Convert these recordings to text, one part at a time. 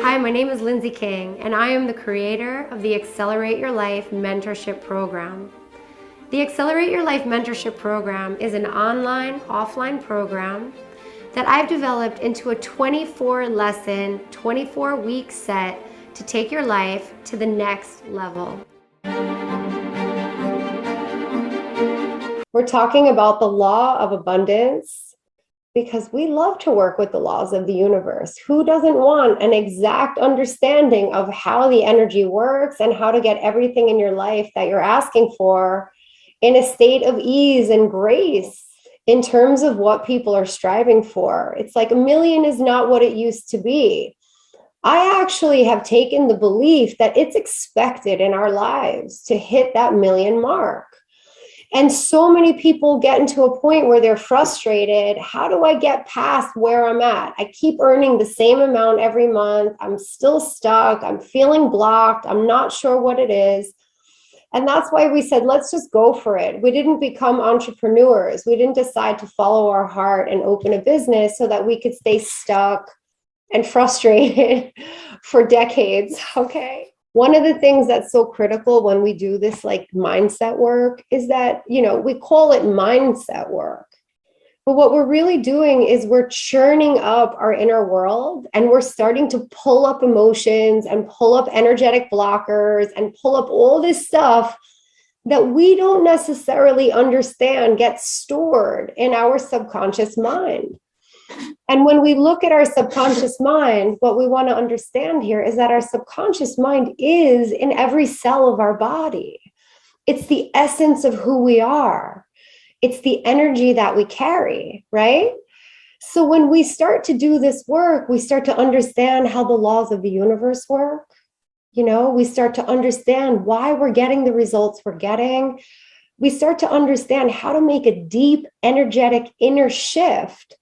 Hi, my name is Lyndsay King, and I am the creator of the Accelerate Your Life Mentorship Program. The Accelerate Your Life Mentorship Program is an online, offline program that I've developed into a 24-lesson, 24-week set to take your life to the next level. We're talking about the law of abundance because we love to work with the laws of the universe. Who doesn't want an exact understanding of how the energy works and how to get everything in your life that you're asking for in a state of ease and grace in terms of what people are striving for? It's like a million is not what it used to be. I actually have taken the belief that it's expected in our lives to hit that million mark. And so many people get into a point where they're frustrated. How do I get past where I'm at? I keep earning the same amount every month. I'm still stuck. I'm feeling blocked. I'm not sure what it is. And that's why we said, let's just go for it. We didn't become entrepreneurs. We didn't decide to follow our heart and open a business so that we could stay stuck and frustrated for decades, okay? One of the things that's so critical when we do this like mindset work is that, we call it mindset work. But what we're really doing is we're churning up our inner world and we're starting to pull up emotions and pull up energetic blockers and pull up all this stuff that we don't necessarily understand gets stored in our subconscious mind. And when we look at our subconscious mind, what we want to understand here is that our subconscious mind is in every cell of our body. It's the essence of who we are. It's the energy that we carry, right? So when we start to do this work, we start to understand how the laws of the universe work. We start to understand why we're getting the results we're getting. We start to understand how to make a deep, energetic inner shift.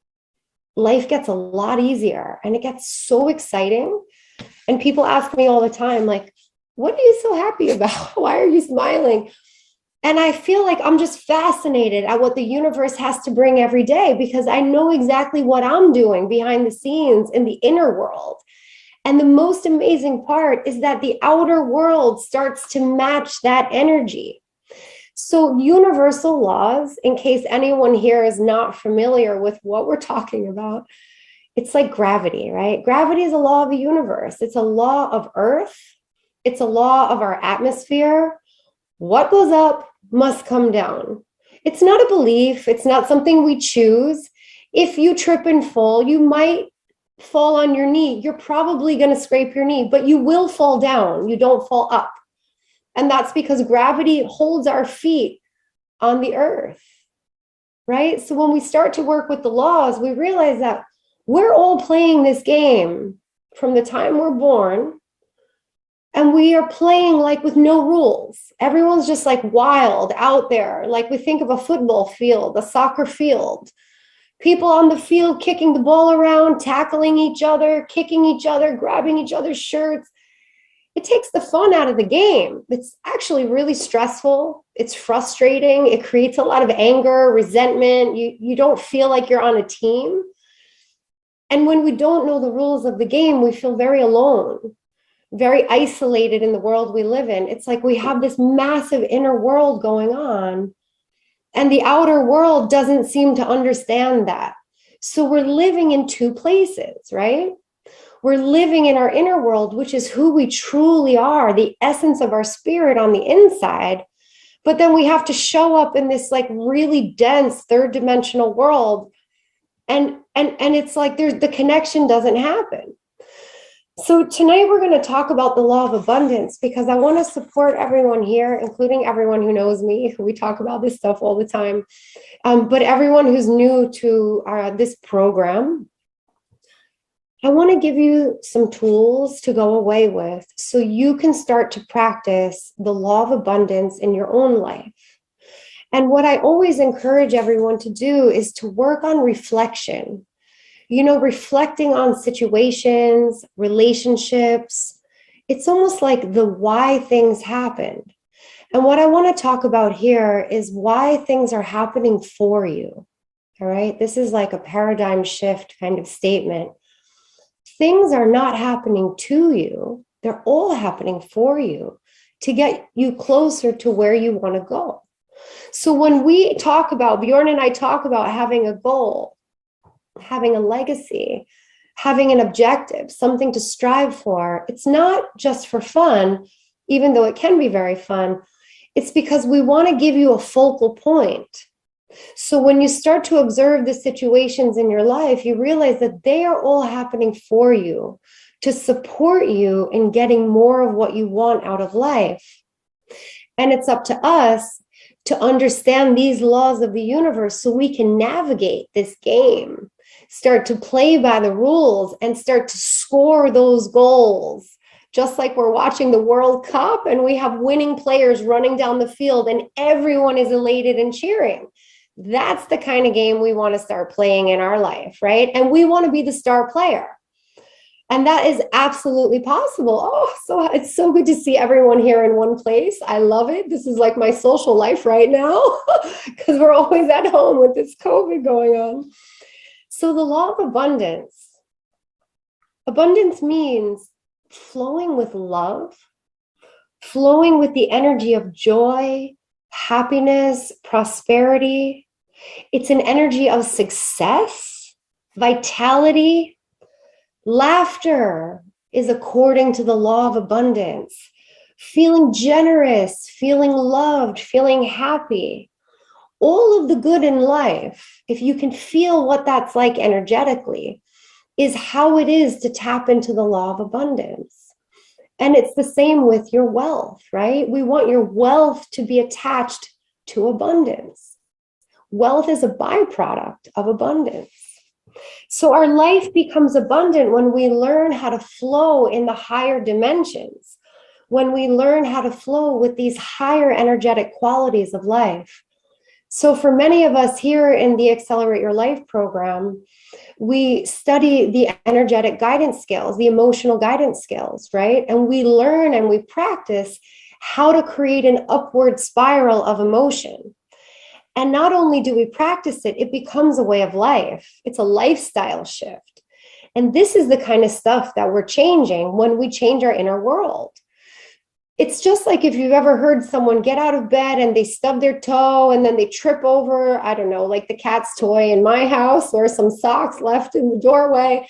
Life gets a lot easier and it gets so exciting. And people ask me all the time, like, what are you so happy about? Why are you smiling? And I feel like I'm just fascinated at what the universe has to bring every day because I know exactly what I'm doing behind the scenes in the inner world. And the most amazing part is that the outer world starts to match that energy. So universal laws, in case anyone here is not familiar with what we're talking about, it's like gravity, right? Gravity is a law of the universe. It's a law of Earth. It's a law of our atmosphere. What goes up must come down. It's not a belief. It's not something we choose. If you trip and fall, you might fall on your knee. You're probably going to scrape your knee, but you will fall down. You don't fall up. And that's because gravity holds our feet on the earth, right? So when we start to work with the laws, we realize that we're all playing this game from the time we're born. And we are playing like with no rules. Everyone's just like wild out there. Like we think of a football field, a soccer field. People on the field kicking the ball around, tackling each other, kicking each other, grabbing each other's shirts. It takes the fun out of the game. It's actually really stressful. It's frustrating. It creates a lot of anger, resentment. You don't feel like you're on a team. And when we don't know the rules of the game, we feel very alone, very isolated in the world we live in. It's like we have this massive inner world going on, and the outer world doesn't seem to understand that. So we're living in two places, right? We're living in our inner world, which is who we truly are, the essence of our spirit on the inside. But then we have to show up in this like really dense third dimensional world. And it's like the connection doesn't happen. So tonight we're going to talk about the law of abundance because I want to support everyone here, including everyone who knows me. We talk about this stuff all the time. But everyone who's new to this program, I want to give you some tools to go away with so you can start to practice the law of abundance in your own life. And what I always encourage everyone to do is to work on reflection, reflecting on situations, relationships. It's almost like the why things happened. And what I want to talk about here is why things are happening for you. All right. This is like a paradigm shift kind of statement. things are not happening to you. They're all happening for you to get you closer to where you want to go. So when we talk about, Bjorn and I talk about having a goal, having a legacy, having an objective, something to strive for, it's not just for fun, even though it can be very fun. It's because we want to give you a focal point. So when you start to observe the situations in your life, you realize that they are all happening for you to support you in getting more of what you want out of life. And it's up to us to understand these laws of the universe so we can navigate this game, start to play by the rules, and start to score those goals. Just like we're watching the World Cup and we have winning players running down the field and everyone is elated and cheering. That's the kind of game we want to start playing in our life, right? And we want to be the star player. And that is absolutely possible. Oh, so it's so good to see everyone here in one place. I love it. This is like my social life right now because we're always at home with this COVID going on. So the law of abundance means flowing with love, flowing with the energy of joy, happiness, prosperity. It's an energy of success, vitality. Laughter is according to the law of abundance. Feeling generous, feeling loved, feeling happy. All of the good in life, if you can feel what that's like energetically, is how it is to tap into the law of abundance. And it's the same with your wealth, right? We want your wealth to be attached to abundance. Wealth is a byproduct of abundance. So our life becomes abundant when we learn how to flow in the higher dimensions, when we learn how to flow with these higher energetic qualities of life. So for many of us here in the Accelerate Your Life program, we study the energetic guidance skills, the emotional guidance skills, right? And we learn and we practice how to create an upward spiral of emotion. And not only do we practice it, it becomes a way of life. It's a lifestyle shift. And this is the kind of stuff that we're changing when we change our inner world. It's just like if you've ever heard someone get out of bed and they stub their toe and then they trip over, I don't know, like the cat's toy in my house or some socks left in the doorway.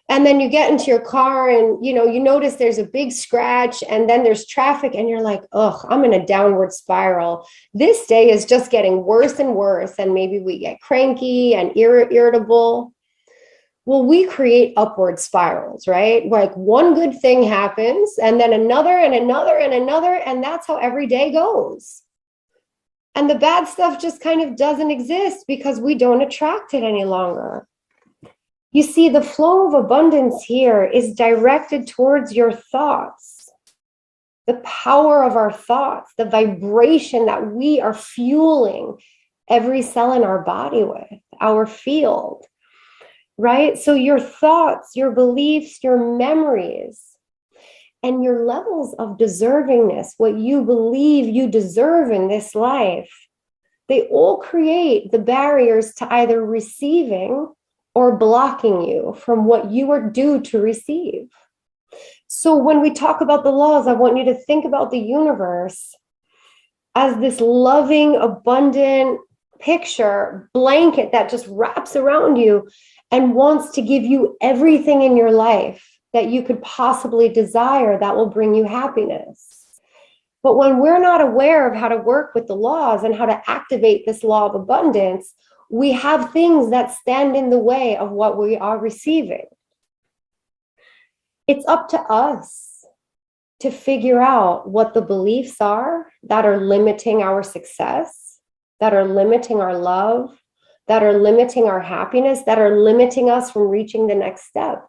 And then you get into your car and, you notice there's a big scratch and then there's traffic and you're like, ugh, I'm in a downward spiral. This day is just getting worse and worse. And maybe we get cranky and irritable. Well, we create upward spirals, right? Like one good thing happens and then another and another and another. And that's how every day goes. And the bad stuff just kind of doesn't exist because we don't attract it any longer. You see, the flow of abundance here is directed towards your thoughts, the power of our thoughts, the vibration that we are fueling every cell in our body with, our field, right? So your thoughts, your beliefs, your memories, and your levels of deservingness, what you believe you deserve in this life, they all create the barriers to either receiving or blocking you from what you are due to receive. So when we talk about the laws, I want you to think about the universe as this loving, abundant picture, blanket that just wraps around you and wants to give you everything in your life that you could possibly desire that will bring you happiness. But when we're not aware of how to work with the laws and how to activate this law of abundance, we have things that stand in the way of what we are receiving. It's up to us to figure out what the beliefs are that are limiting our success, that are limiting our love, that are limiting our happiness, that are limiting us from reaching the next step.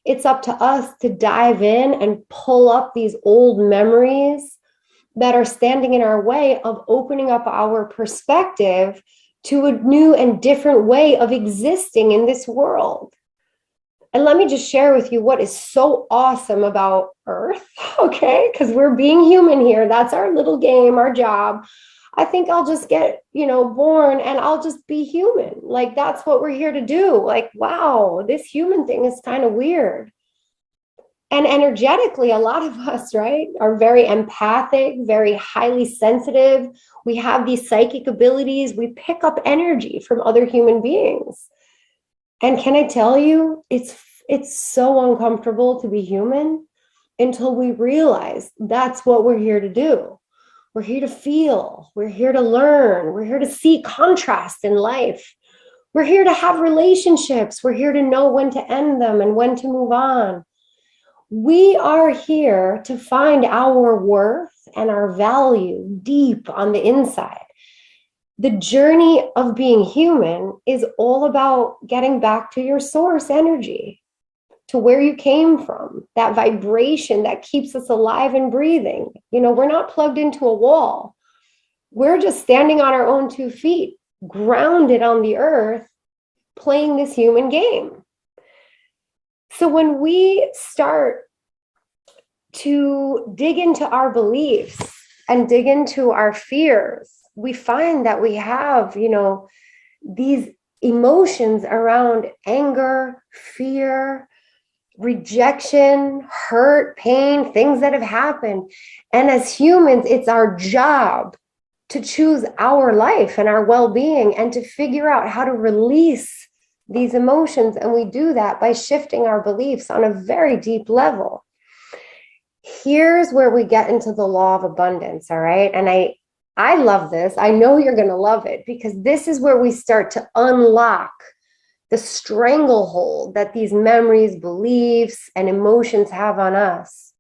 It's up to us to dive in and pull up these old memories that are standing in our way of opening up our perspective to a new and different way of existing in this world. And let me just share with you what is so awesome about Earth, okay? Because we're being human here. That's our little game, our job. I think I'll just get, born and I'll just be human. Like, that's what we're here to do. Like, wow, this human thing is kind of weird. And energetically, a lot of us, right, are very empathic, very highly sensitive. We have these psychic abilities. We pick up energy from other human beings. And can I tell you, it's so uncomfortable to be human until we realize that's what we're here to do. We're here to feel. We're here to learn. We're here to see contrast in life. We're here to have relationships. We're here to know when to end them and when to move on. We are here to find our worth and our value deep on the inside. The journey of being human is all about getting back to your source energy, to where you came from, that vibration that keeps us alive and breathing. We're not plugged into a wall. We're just standing on our own 2 feet, grounded on the earth, playing this human game. So when we start to dig into our beliefs and dig into our fears, we find that we have, these emotions around anger, fear, rejection, hurt, pain, things that have happened. And as humans, it's our job to choose our life and our well-being and to figure out how to release these emotions. And we do that by shifting our beliefs on a very deep level. Here's where we get into the law of abundance, all right? And I love this. I know you're going to love it, because this is where we start to unlock the stranglehold that these memories, beliefs, and emotions have on us.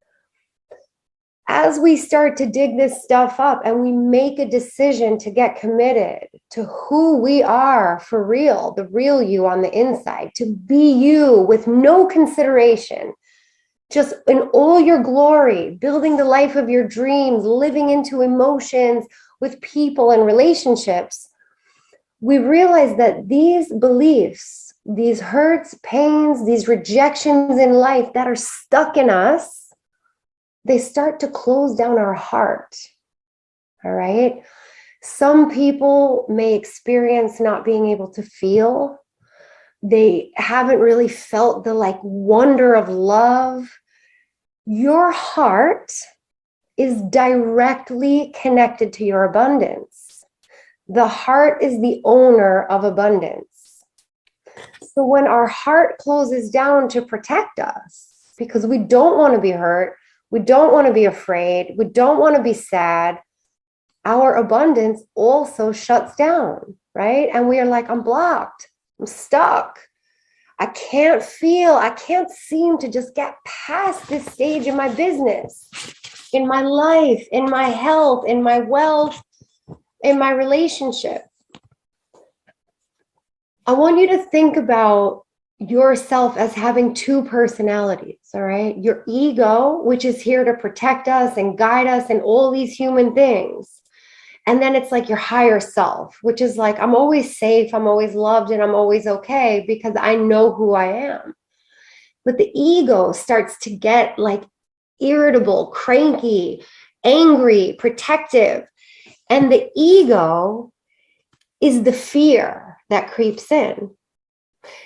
As we start to dig this stuff up and we make a decision to get committed to who we are for real, the real you on the inside, to be you with no consideration, just in all your glory, building the life of your dreams, living into emotions with people and relationships, we realize that these beliefs, these hurts, pains, these rejections in life that are stuck in us, they start to close down our heart. All right. Some people may experience not being able to feel. They haven't really felt the wonder of love. Your heart is directly connected to your abundance. The heart is the owner of abundance. So when our heart closes down to protect us, because we don't want to be hurt, we don't want to be afraid, we don't want to be sad, our abundance also shuts down, right? And we are like, I'm blocked, I'm stuck. I can't feel, I can't seem to just get past this stage in my business, in my life, in my health, in my wealth, in my relationship. I want you to think about yourself as having 2 personalities, all right? Your ego, which is here to protect us and guide us in all these human things. And then it's like your higher self, which is like, I'm always safe, I'm always loved, and I'm always okay because I know who I am. But the ego starts to get irritable, cranky, angry, protective. And the ego is the fear that creeps in.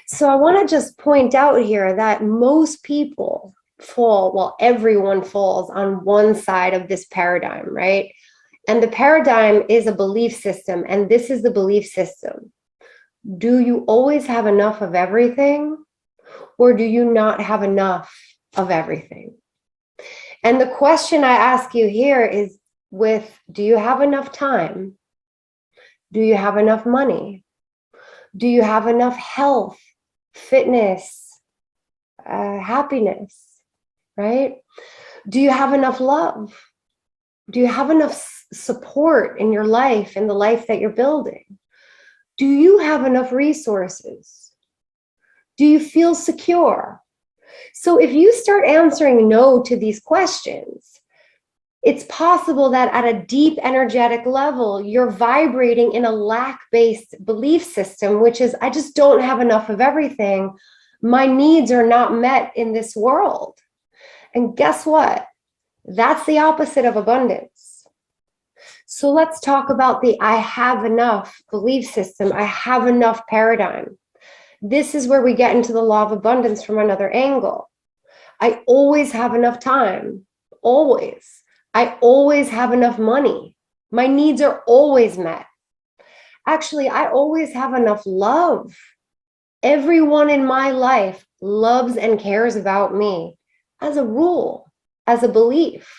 So I want to just point out here that most people fall, well, everyone falls on one side of this paradigm, right? And the paradigm is a belief system, and this is the belief system. Do you always have enough of everything, or do you not have enough of everything? And the question I ask you here is do you have enough time? Do you have enough money? Do you have enough health, fitness, happiness, right? Do you have enough love? Do you have enough support in your life, in the life that you're building? Do you have enough resources? Do you feel secure? So if you start answering no to these questions, it's possible that at a deep energetic level, you're vibrating in a lack-based belief system, which is, I just don't have enough of everything. My needs are not met in this world. And guess what? That's the opposite of abundance. So let's talk about the I have enough belief system. I have enough paradigm. This is where we get into the law of abundance from another angle. I always have enough time. Always. I always have enough money. My needs are always met. Actually, I always have enough love. Everyone in my life loves and cares about me as a rule, as a belief,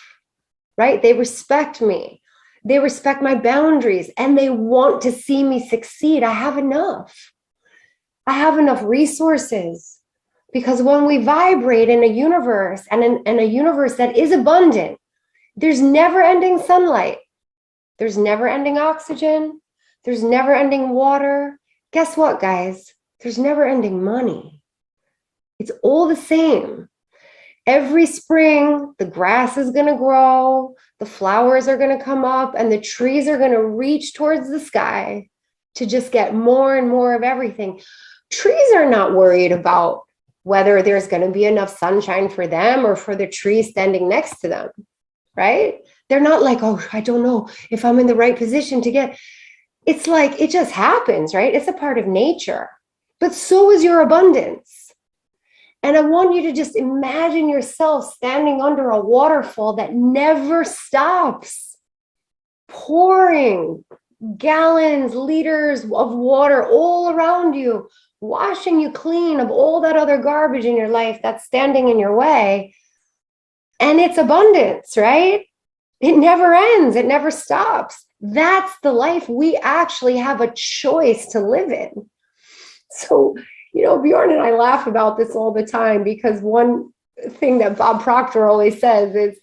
right? They respect me. They respect my boundaries and they want to see me succeed. I have enough. I have enough resources because when we vibrate in a universe and in a universe that is abundant, there's never ending sunlight. There's never ending oxygen. There's never ending water. Guess what, guys? There's never ending money. It's all the same. Every spring, the grass is going to grow, the flowers are going to come up, and the trees are going to reach towards the sky to just get more and more of everything. Trees are not worried about whether there's going to be enough sunshine for them or for the tree standing next to them, right? They're not like, oh, I don't know if I'm in the right position to get. It's like, it just happens, right? It's a part of nature. But so is your abundance. And I want you to just imagine yourself standing under a waterfall that never stops, pouring gallons, liters of water all around you, washing you clean of all that other garbage in your life that's standing in your way. And it's abundance, right? It never ends. It never stops. That's the life we actually have a choice to live in. So, Bjorn and I laugh about this all the time because one thing that Bob Proctor always says is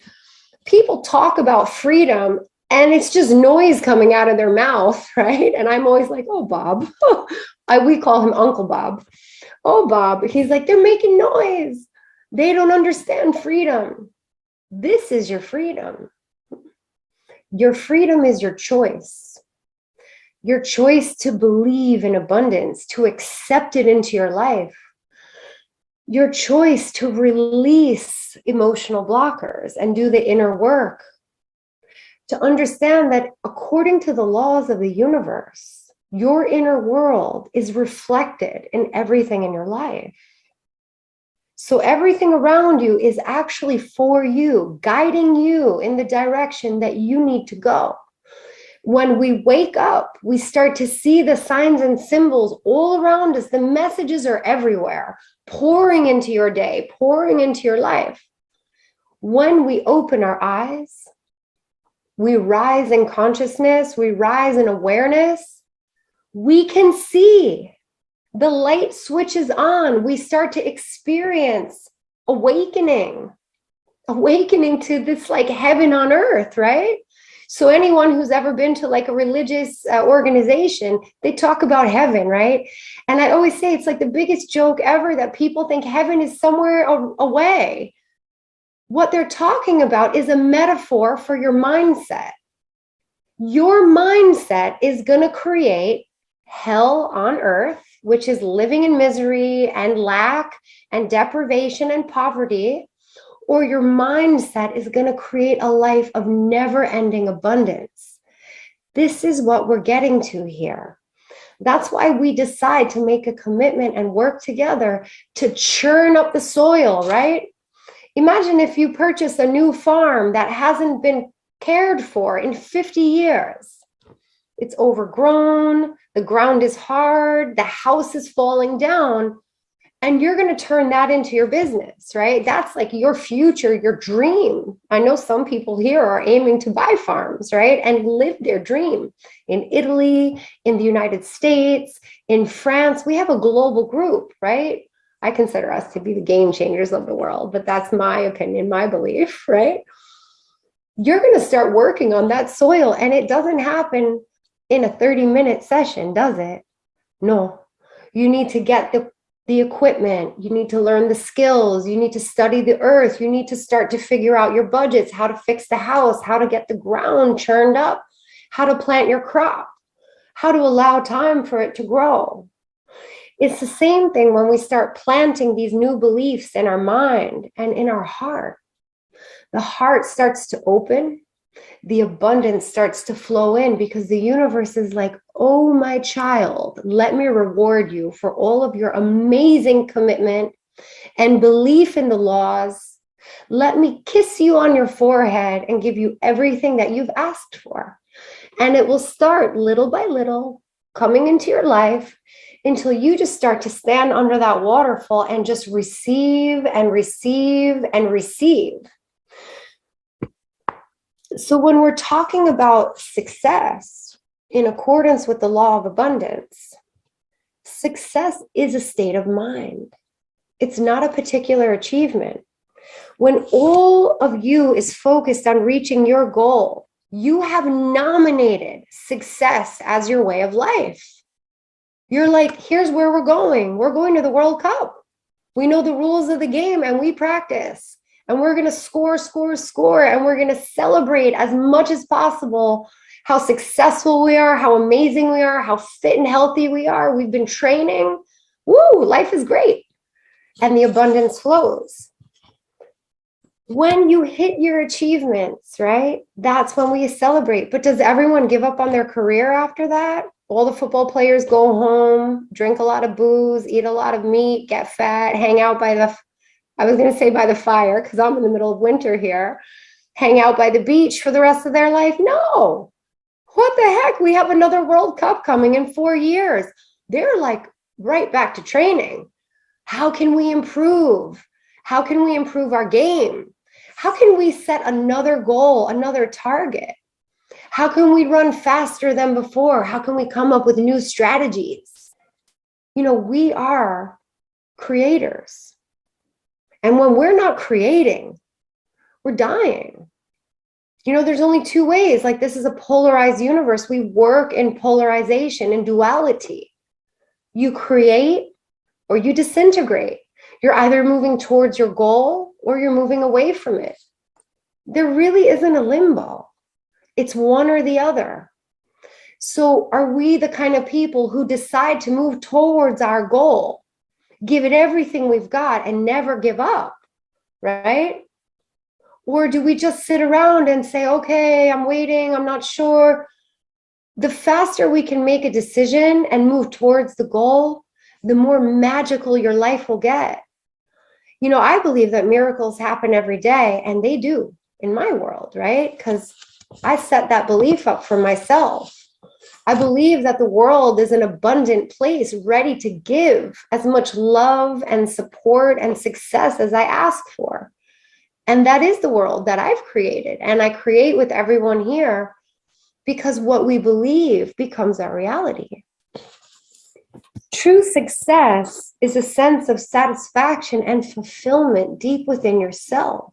people talk about freedom and it's just noise coming out of their mouth, right? And I'm always like, oh, Bob. We call him Uncle Bob. Oh, Bob. He's like, they're making noise. They don't understand freedom. This is your freedom. Your freedom is your choice. Your choice to believe in abundance, to accept it into your life. Your choice to release emotional blockers and do the inner work. To understand that according to the laws of the universe, your inner world is reflected in everything in your life. So everything around you is actually for you, guiding you in the direction that you need to go. When we wake up, we start to see the signs and symbols all around us. The messages are everywhere, pouring into your day, pouring into your life. When we open our eyes, we rise in consciousness, we rise in awareness, we can see. The light switches on. We start to experience awakening to this like heaven on earth, right? So anyone who's ever been to like a religious organization, they talk about heaven, right? And I always say it's like the biggest joke ever that people think heaven is somewhere away. What they're talking about is a metaphor for your mindset. Your mindset is going to create hell on earth, which is living in misery and lack and deprivation and poverty, or your mindset is going to create a life of never-ending abundance. This is what we're getting to here. That's why we decide to make a commitment and work together to churn up the soil, right? Imagine if you purchase a new farm that hasn't been cared for in 50 years. It's overgrown, the ground is hard, the house is falling down, and you're going to turn that into your business, right? That's like your future, your dream. I know some people here are aiming to buy farms, right? And live their dream. In Italy, in the United States, in France, we have a global group, right? I consider us to be the game changers of the world, but that's my opinion, my belief, right? You're going to start working on that soil, and it doesn't happen in a 30-minute session, does it? No. You need to get the equipment. You need to learn the skills. You need to study the earth. You need to start to figure out your budgets, how to fix the house, how to get the ground churned up, how to plant your crop, how to allow time for it to grow. It's the same thing when we start planting these new beliefs in our mind and in our heart. The heart starts to open. The abundance starts to flow in because the universe is like, oh, my child, let me reward you for all of your amazing commitment, and belief in the laws, let me kiss you on your forehead and give you everything that you've asked for. And it will start little by little coming into your life until you just start to stand under that waterfall and just receive and receive and receive. So when we're talking about success in accordance with the law of abundance, success is a state of mind. It's not a particular achievement. When all of you is focused on reaching your goal, you have nominated success as your way of life. You're like, here's where we're going. We're going to the World Cup. We know the rules of the game and we practice. And we're going to score. And we're going to celebrate as much as possible how successful we are, how amazing we are, how fit and healthy we are. We've been training. Woo, life is great. And the abundance flows. When you hit your achievements, right? That's when we celebrate. But does everyone give up on their career after that? All the football players go home, drink a lot of booze, eat a lot of meat, get fat, hang out by the, I was going to say by the fire because I'm in the middle of winter here, hang out by the beach for the rest of their life? No. What the heck? We have another World Cup coming in 4 years. They're like right back to training. How can we improve? How can we improve our game? How can we set another goal, another target? How can we run faster than before? How can we come up with new strategies? You know, we are creators. And when we're not creating, we're dying. You know, there's only two ways. Like, this is a polarized universe. We work in polarization and duality. You create or you disintegrate. You're either moving towards your goal or you're moving away from it. There really isn't a limbo. It's one or the other. So are we the kind of people who decide to move towards our goal, give it everything we've got and never give up, right? Or do we just sit around and say, okay, I'm waiting, I'm not sure? The faster we can make a decision and move towards the goal, the more magical your life will get. You know, I believe that miracles happen every day, and they do in my world, right? Because I set that belief up for myself. I believe that the world is an abundant place ready to give as much love and support and success as I ask for. And that is the world that I've created. And I create with everyone here because what we believe becomes our reality. True success is a sense of satisfaction and fulfillment deep within yourself.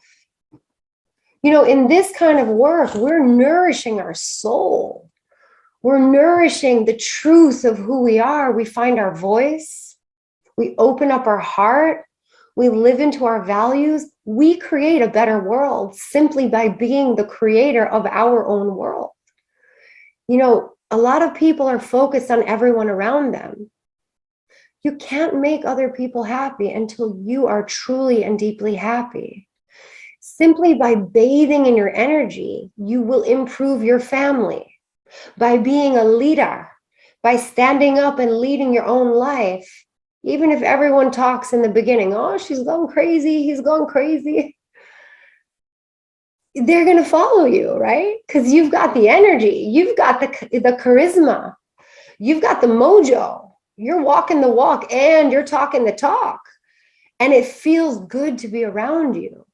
You know, in this kind of work, we're nourishing our soul. We're nourishing the truth of who we are. We find our voice. We open up our heart. We live into our values. We create a better world simply by being the creator of our own world. You know, a lot of people are focused on everyone around them. You can't make other people happy until you are truly and deeply happy. Simply by bathing in your energy, you will improve your family. By being a leader, by standing up and leading your own life, even if everyone talks in the beginning, oh, she's gone crazy, he's gone crazy, they're going to follow you, right? Because you've got the energy, you've got the charisma, you've got the mojo. You're walking the walk and you're talking the talk. And it feels good to be around you.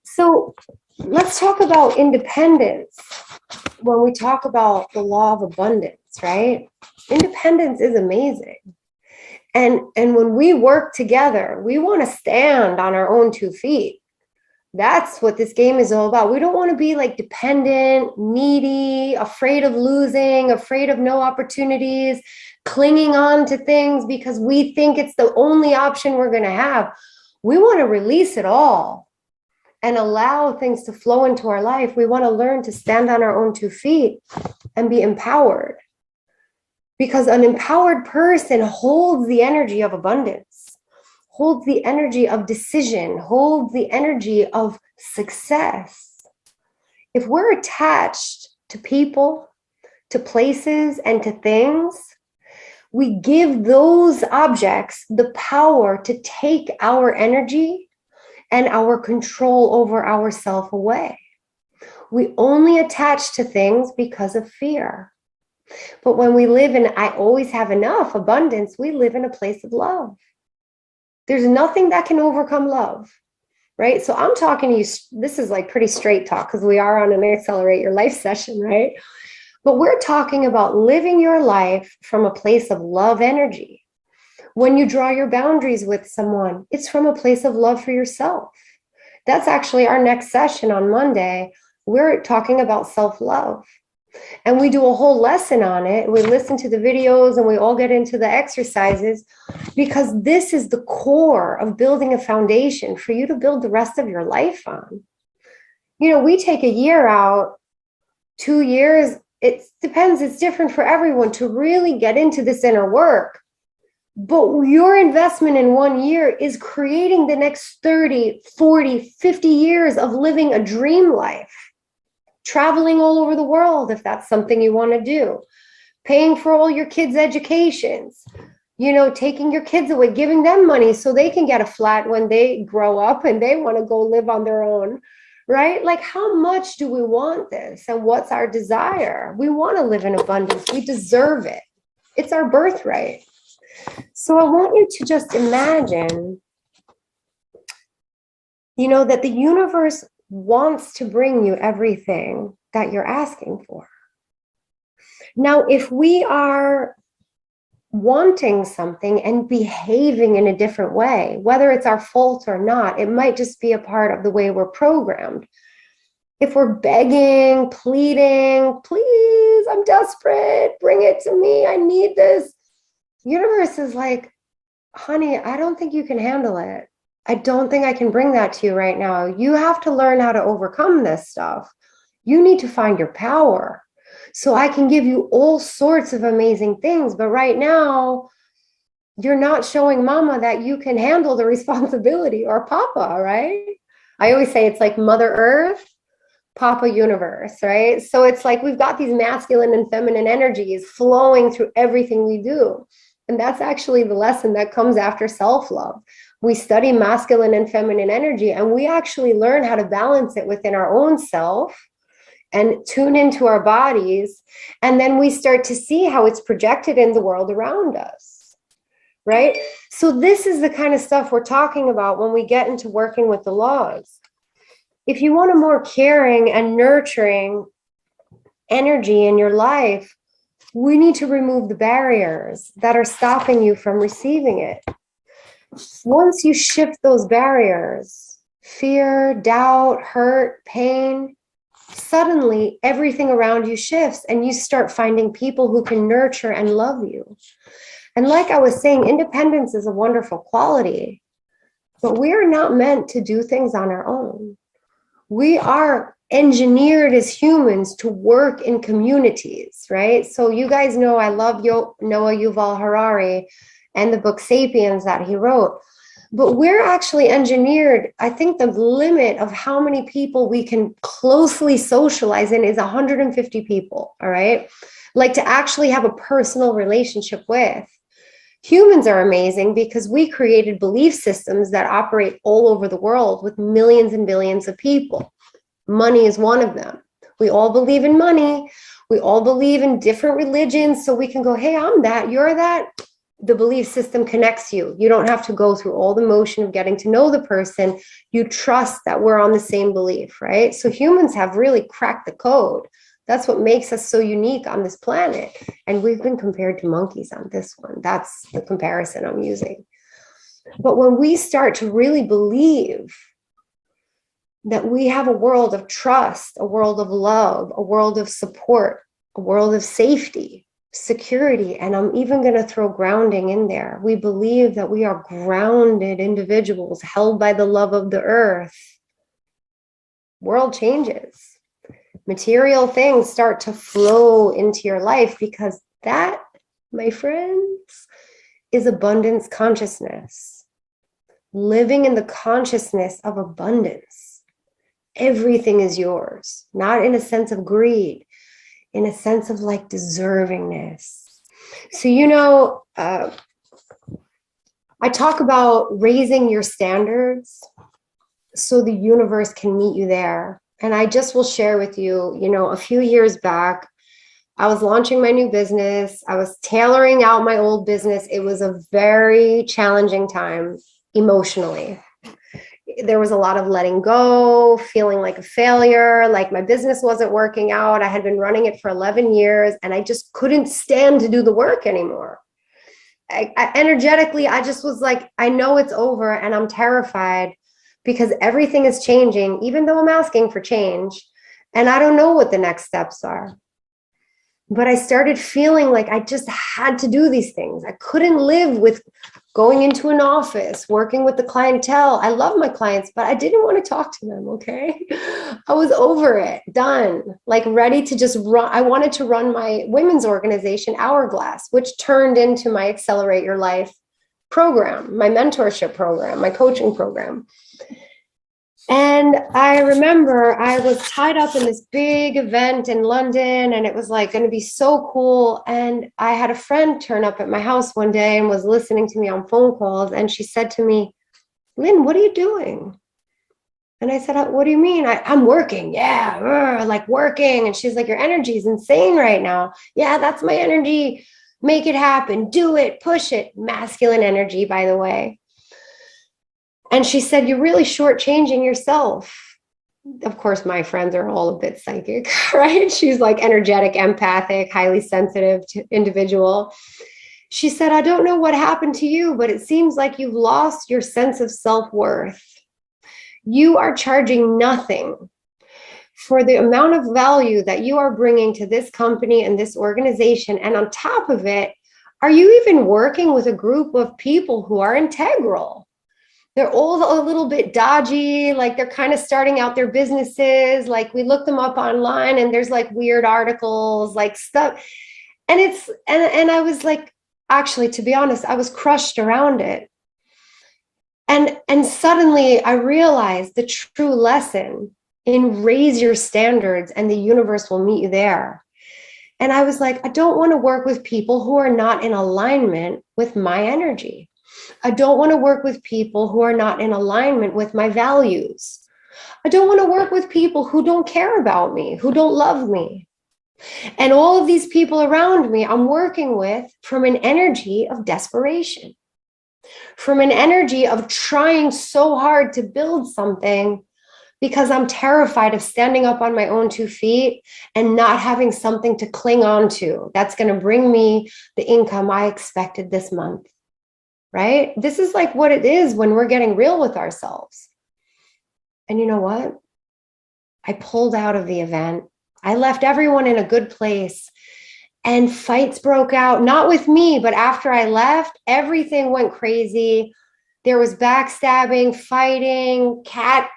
So let's talk about independence when we talk about the law of abundance, right? Independence is amazing. And when we work together, we want to stand on our own 2 feet. That's what this game is all about. We don't want to be like dependent, needy, afraid of losing, afraid of no opportunities, clinging on to things because we think it's the only option we're going to have. We want to release it all and allow things to flow into our life. We want to learn to stand on our own 2 feet and be empowered, because an empowered person holds the energy of abundance, holds the energy of decision, holds the energy of success. If we're attached to people, to places, and to things, we give those objects the power to take our energy and our control over ourself away. We only attach to things because of fear. But when we live in, I always have enough abundance, we live in a place of love. There's nothing that can overcome love, right? So I'm talking to you, this is like pretty straight talk because we are on an Accelerate Your Life session, right? But we're talking about living your life from a place of love energy. When you draw your boundaries with someone, it's from a place of love for yourself. That's actually our next session on Monday. We're talking about self-love. And we do a whole lesson on it. We listen to the videos and we all get into the exercises because this is the core of building a foundation for you to build the rest of your life on. You know, we take a year out, 2 years, it depends, it's different for everyone to really get into this inner work. But your investment in 1 year is creating the next 30, 40, 50 years of living a dream life. Traveling all over the world, if that's something you want to do, paying for all your kids' educations, you know, taking your kids away, giving them money so they can get a flat when they grow up and they want to go live on their own, right? Like, how much do we want this? And what's our desire? We want to live in abundance. We deserve it. It's our birthright. So I want you to just imagine, you know, that the universe wants to bring you everything that you're asking for. Now, if we are wanting something and behaving in a different way, whether it's our fault or not, it might just be a part of the way we're programmed. If we're begging, pleading, please, I'm desperate, bring it to me, I need this. Universe is like, honey, I don't think you can handle it. I don't think I can bring that to you right now. You have to learn how to overcome this stuff. You need to find your power. So I can give you all sorts of amazing things. But right now, you're not showing mama that you can handle the responsibility, or papa, right? I always say it's like Mother Earth, Papa Universe, right? So it's like we've got these masculine and feminine energies flowing through everything we do. And that's actually the lesson that comes after self-love. We study masculine and feminine energy, and we actually learn how to balance it within our own self and tune into our bodies. And then we start to see how it's projected in the world around us, right? So this is the kind of stuff we're talking about when we get into working with the laws. If you want a more caring and nurturing energy in your life, we need to remove the barriers that are stopping you from receiving it. Once you shift those barriers, fear, doubt, hurt, pain, suddenly everything around you shifts and you start finding people who can nurture and love you. And like I was saying, independence is a wonderful quality, but we are not meant to do things on our own. We are engineered as humans to work in communities, right? So you guys know I love Noah Yuval Harari and the book Sapiens that he wrote. But we're actually engineered, I think the limit of how many people we can closely socialize in is 150 people, all right? Like to actually have a personal relationship with. Humans are amazing because we created belief systems that operate all over the world with millions and billions of people. Money is one of them. We all believe in money. We all believe in different religions. So we can go, hey, I'm that, you're that. The belief system connects you. You don't have to go through all the motion of getting to know the person. You trust that we're on the same belief, right? So humans have really cracked the code. That's what makes us so unique on this planet. And we've been compared to monkeys on this one. That's the comparison I'm using. But when we start to really believe that we have a world of trust, a world of love, a world of support, a world of safety, security, and I'm even going to throw grounding in there. We believe that we are grounded individuals held by the love of the earth. World changes. Material things start to flow into your life because that, my friends, is abundance consciousness. Living in the consciousness of abundance. Everything is yours, not in a sense of greed, in a sense of like deservingness. So, I talk about raising your standards so the universe can meet you there. And I just will share with you, a few years back, I was launching my new business. I was tailoring out my old business. It was a very challenging time emotionally. There was a lot of letting go, feeling like a failure, like my business wasn't working out. I had been running it for 11 years and I just couldn't stand to do the work anymore. Energetically, I just was like, I know it's over and I'm terrified because everything is changing, even though I'm asking for change. And I don't know what the next steps are. But I started feeling like I just had to do these things. I couldn't live with going into an office, working with the clientele. I love my clients, but I didn't want to talk to them, okay? I was over it, done, like ready to just run. I wanted to run my women's organization, Hourglass, which turned into my Accelerate Your Life program, my mentorship program, my coaching program. And I remember I was tied up in this big event in London and it was like going to be so cool. And I had a friend turn up at my house one day and was listening to me on phone calls. And she said to me, Lynn, what are you doing? And I said, what do you mean? I'm working. Yeah, like working. And she's like, your energy is insane right now. Yeah, that's my energy. Make it happen. Do it. Push it. Masculine energy, by the way. And she said, you're really shortchanging yourself. Of course, my friends are all a bit psychic, right? She's like energetic, empathic, highly sensitive individual. She said, I don't know what happened to you, but it seems like you've lost your sense of self-worth. You are charging nothing for the amount of value that you are bringing to this company and this organization. And on top of it, are you even working with a group of people who are integral? They're all a little bit dodgy, like they're kind of starting out their businesses. Like we look them up online and there's like weird articles, like stuff. And and I was like, actually, to be honest, I was crushed around it. And suddenly I realized the true lesson in raise your standards and the universe will meet you there. And I was like, I don't want to work with people who are not in alignment with my energy. I don't want to work with people who are not in alignment with my values. I don't want to work with people who don't care about me, who don't love me. And all of these people around me, I'm working with from an energy of desperation, from an energy of trying so hard to build something because I'm terrified of standing up on my own 2 feet and not having something to cling on to that's going to bring me the income I expected this month. Right? This is like what it is when we're getting real with ourselves. And you know what? I pulled out of the event. I left everyone in a good place and fights broke out, not with me, but after I left, everything went crazy. There was backstabbing, fighting, cat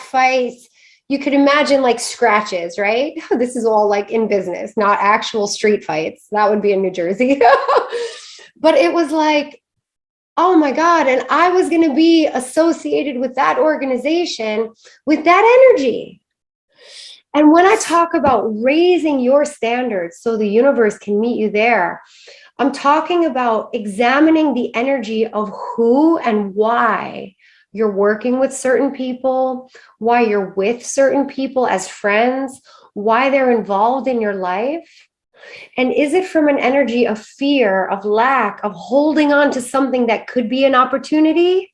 fights. You could imagine like scratches, right? This is all like in business, not actual street fights. That would be in New Jersey. But it was like, oh my God. And I was going to be associated with that organization with that energy. And when I talk about raising your standards so the universe can meet you there, I'm talking about examining the energy of who and why you're working with certain people, why you're with certain people as friends, why they're involved in your life. And is it from an energy of fear, of lack, of holding on to something that could be an opportunity?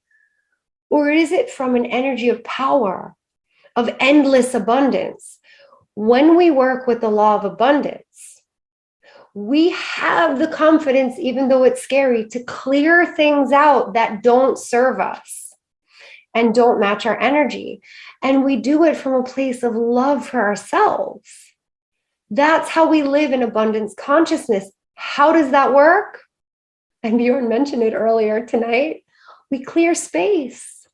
Or is it from an energy of power, of endless abundance? When we work with the law of abundance, we have the confidence, even though it's scary, to clear things out that don't serve us and don't match our energy. And we do it from a place of love for ourselves. That's how we live in abundance consciousness. How does that work? And Bjorn mentioned it earlier tonight. We clear space.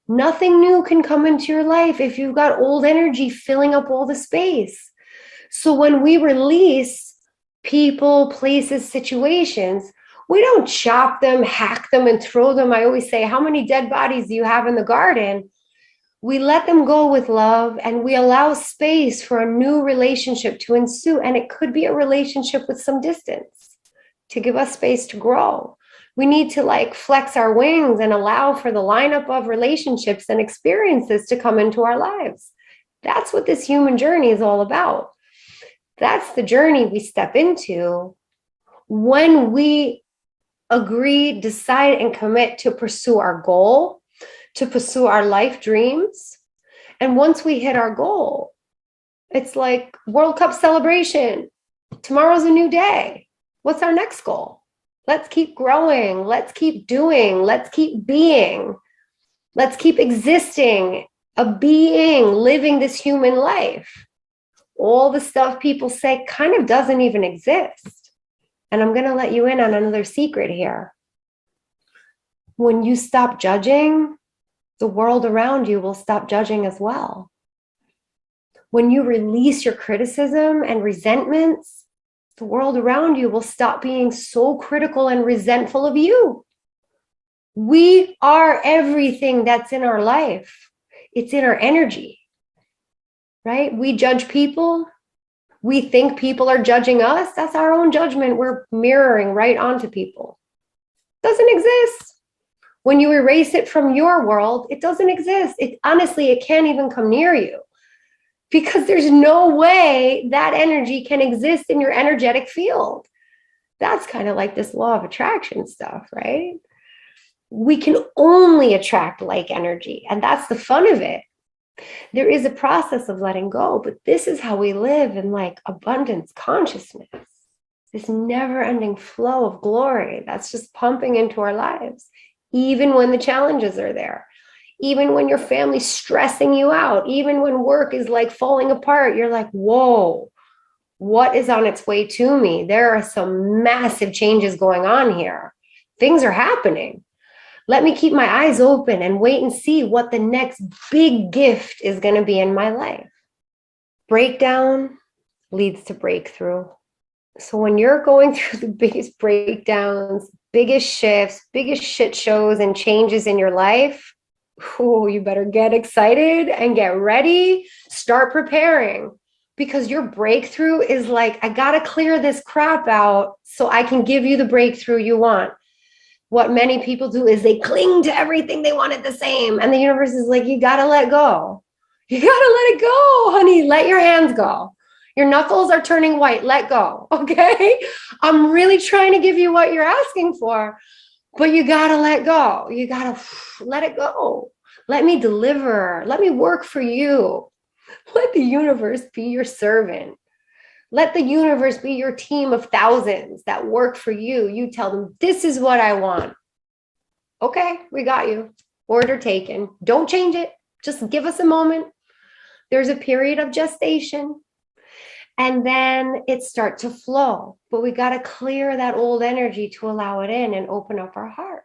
Nothing new can come into your life if you've got old energy filling up all the space. So when we release people, places, situations, we don't chop them, hack them, and throw them. I always say, how many dead bodies do you have in the garden? We let them go with love and we allow space for a new relationship to ensue. And it could be a relationship with some distance. to give us space to grow. We need to like flex our wings and allow for the lineup of relationships and experiences to come into our lives. That's what this human journey is all about. That's the journey we step into when we agree, decide, and commit to pursue our goal, to pursue our life dreams. And once we hit our goal, it's like World Cup celebration. Tomorrow's a new day. What's our next goal? Let's keep growing. Let's keep doing. Let's keep being. Let's keep existing, a being, living this human life. All the stuff people say kind of doesn't even exist. And I'm going to let you in on another secret here. When you stop judging, the world around you will stop judging as well. When you release your criticism and resentments, the world around you will stop being so critical and resentful of you. We are everything that's in our life. It's in our energy, right? We judge people. We think people are judging us. That's our own judgment we're mirroring right onto people. It doesn't exist. When you erase it from your world, it doesn't exist. Honestly, it can't even come near you. Because there's no way that energy can exist in your energetic field. That's kind of like this law of attraction stuff, right? We can only attract like energy, and that's the fun of it. There is a process of letting go, but this is how we live in like abundance consciousness, this never-ending flow of glory that's just pumping into our lives, even when the challenges are there. Even when your family's stressing you out, even when work is like falling apart, you're like, whoa, what is on its way to me? There are some massive changes going on here. Things are happening. Let me keep my eyes open and wait and see what the next big gift is going to be in my life. Breakdown leads to breakthrough. So when you're going through the biggest breakdowns, biggest shifts, biggest shit shows and changes in your life, you better get excited and get ready. Start preparing, because your breakthrough is like, I got to clear this crap out so I can give you the breakthrough you want. What many people do is they cling to everything they wanted the same. And the universe is like, you got to let go. You got to let it go, honey. Let your hands go. Your knuckles are turning white. Let go. Okay. I'm really trying to give you what you're asking for. But you got to let go. You got to let it go. Let me deliver. Let me work for you. Let the universe be your servant. Let the universe be your team of thousands that work for you. You tell them, this is what I want. Okay, we got you. Order taken. Don't change it. Just give us a moment. There's a period of gestation. And then it starts to flow. But we got to clear that old energy to allow it in and open up our heart.